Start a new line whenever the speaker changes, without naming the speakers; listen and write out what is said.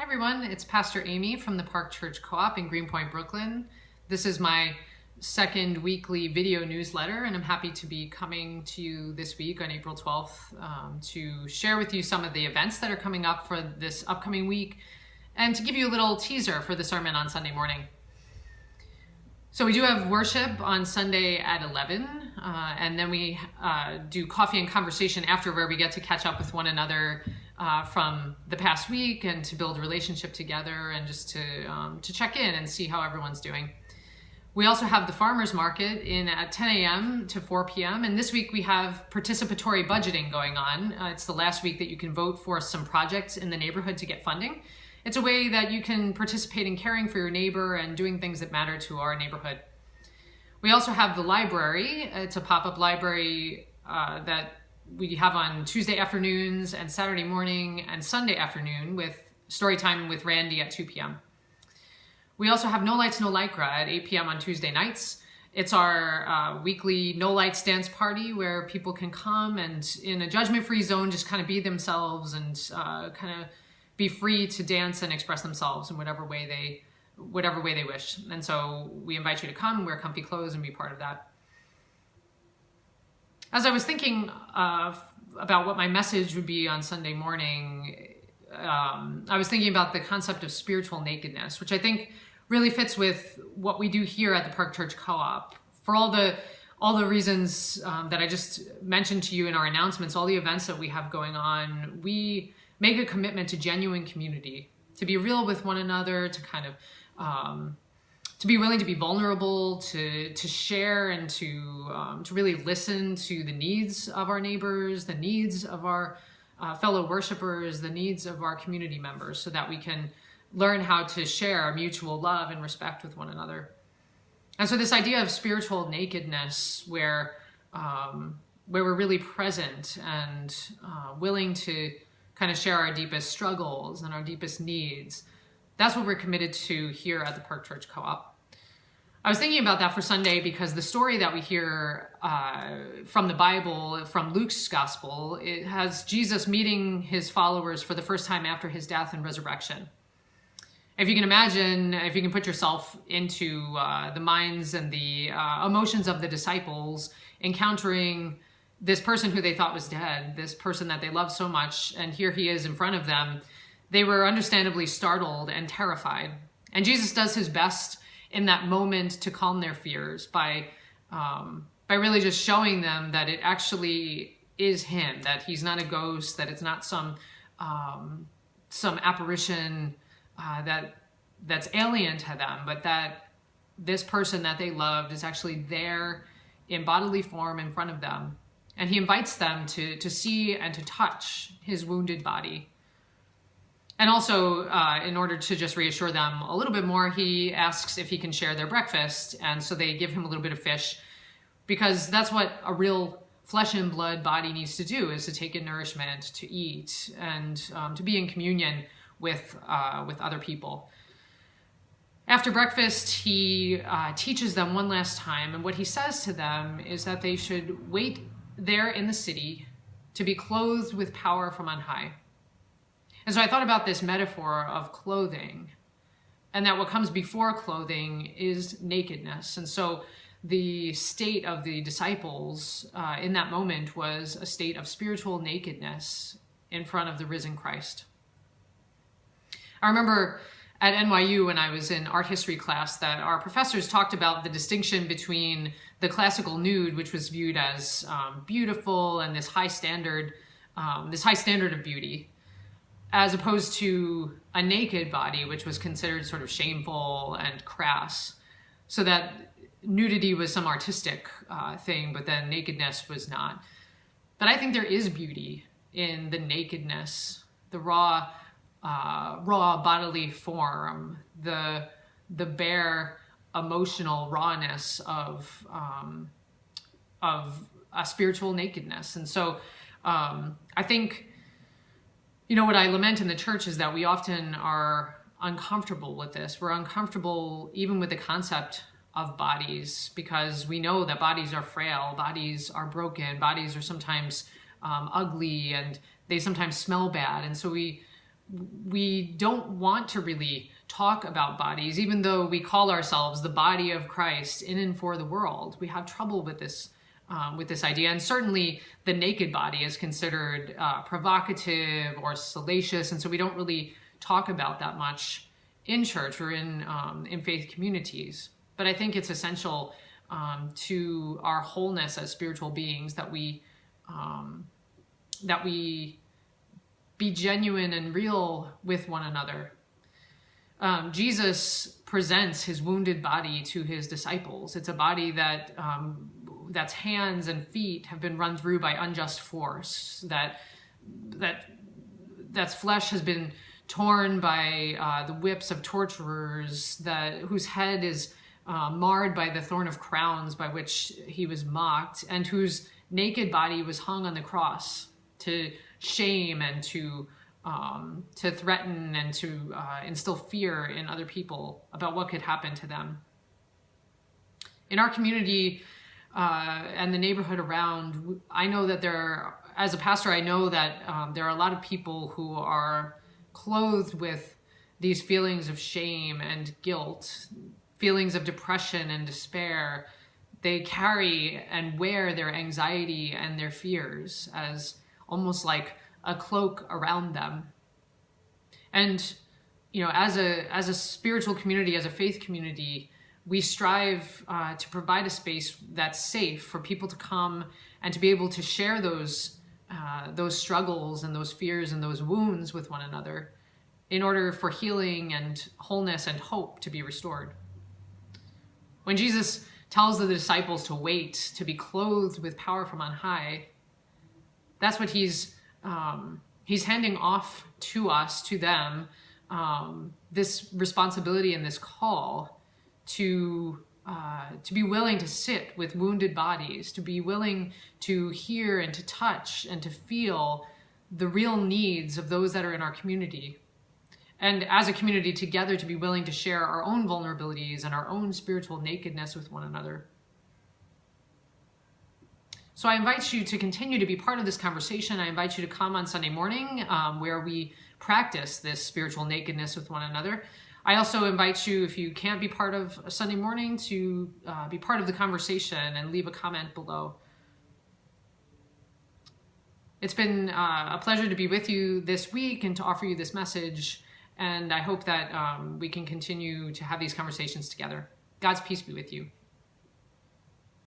Hi everyone, it's Pastor Amy from the Park Church Co-op in Greenpoint, Brooklyn. This is my second weekly video newsletter, and I'm happy to be coming to you this week on April 12th to share with you some of the events that are coming up for this upcoming week and to give you a little teaser for the sermon on Sunday morning. So we do have worship on Sunday at 11, and then we do coffee and conversation after, where we get to catch up with one another from the past week and to build a relationship together and just to check in and see how everyone's doing. We also have the farmers market at 10 a.m. to 4 p.m. And this week we have participatory budgeting going on. It's the last week that you can vote for some projects in the neighborhood to get funding. It's a way that you can participate in caring for your neighbor and doing things that matter to our neighborhood. We also have the library. It's a pop-up library that we have on Tuesday afternoons and Saturday morning and Sunday afternoon with story time with Randy at 2 p.m. We also have No Lights, No Lycra at 8 p.m. on Tuesday nights. It's our weekly No Lights dance party where people can come and in a judgment-free zone just kind of be themselves and kind of be free to dance and express themselves in whatever way they wish. And so we invite you to come, wear comfy clothes, and be part of that. As I was thinking about what my message would be on Sunday morning, I was thinking about the concept of spiritual nakedness, which I think really fits with what we do here at the Park Church Co-op. For all the reasons that I just mentioned to you in our announcements, all the events that we have going on, we make a commitment to genuine community, to be real with one another, to kind of to be willing to be vulnerable, to share, and to really listen to the needs of our neighbors, the needs of our fellow worshipers, the needs of our community members, so that we can learn how to share mutual love and respect with one another. And so this idea of spiritual nakedness, where we're really present and willing to kind of share our deepest struggles and our deepest needs, that's what we're committed to here at the Park Church Co-op. I was thinking about that for Sunday because the story that we hear from the Bible, from Luke's gospel, it has Jesus meeting his followers for the first time after his death and resurrection. If you can imagine, if you can put yourself into the minds and the emotions of the disciples encountering this person who they thought was dead, this person that they loved so much, and here he is in front of them, they were understandably startled and terrified. And Jesus does his best in that moment to calm their fears by really just showing them that it actually is him, that he's not a ghost, that it's not some apparition that's alien to them, but that this person that they loved is actually there in bodily form in front of them. And he invites them to see and to touch his wounded body. And also, in order to just reassure them a little bit more, he asks if he can share their breakfast. And so they give him a little bit of fish, because that's what a real flesh and blood body needs to do, is to take in nourishment, to eat, and to be in communion with other people. After breakfast, he teaches them one last time. And what he says to them is that they should wait there in the city to be clothed with power from on high. And so I thought about this metaphor of clothing, and that what comes before clothing is nakedness. And so the state of the disciples in that moment was a state of spiritual nakedness in front of the risen Christ. I remember at NYU when I was in art history class that our professors talked about the distinction between the classical nude, which was viewed as beautiful and this high standard of beauty, as opposed to a naked body, which was considered sort of shameful and crass. So that nudity was some artistic thing, but then nakedness was not. But I think there is beauty in the nakedness, the raw bodily form, the bare emotional rawness of a spiritual nakedness. And so I think, what I lament in the church is that we often are uncomfortable with this. We're uncomfortable even with the concept of bodies, because we know that bodies are frail, bodies are broken, bodies are sometimes ugly, and they sometimes smell bad. And so we we don't want to really talk about bodies, even though we call ourselves the body of Christ in and for the world. We have trouble with this idea, and certainly the naked body is considered provocative or salacious, and so we don't really talk about that much in church or in faith communities. But I think it's essential to our wholeness as spiritual beings that we be genuine and real with one another. Jesus presents his wounded body to his disciples. It's a body that that's hands and feet have been run through by unjust force, that's flesh has been torn by the whips of torturers, whose head is marred by the thorn of crowns by which he was mocked, and whose naked body was hung on the cross to shame and to threaten and to instill fear in other people about what could happen to them. In our community and the neighborhood around, I know that as a pastor, I know that there are a lot of people who are clothed with these feelings of shame and guilt, feelings of depression and despair. They carry and wear their anxiety and their fears as almost like a cloak around them. And, as a spiritual community, as a faith community, we strive to provide a space that's safe for people to come and to be able to share those struggles and those fears and those wounds with one another in order for healing and wholeness and hope to be restored. When Jesus tells the disciples to wait, to be clothed with power from on high, that's what he's handing off to us, to them, this responsibility and this call to be willing to sit with wounded bodies, to be willing to hear and to touch and to feel the real needs of those that are in our community. And as a community together, to be willing to share our own vulnerabilities and our own spiritual nakedness with one another. So I invite you to continue to be part of this conversation. I invite you to come on Sunday morning where we practice this spiritual nakedness with one another. I also invite you, if you can't be part of Sunday morning, to be part of the conversation and leave a comment below. It's been a pleasure to be with you this week and to offer you this message. And I hope that we can continue to have these conversations together. God's peace be with you.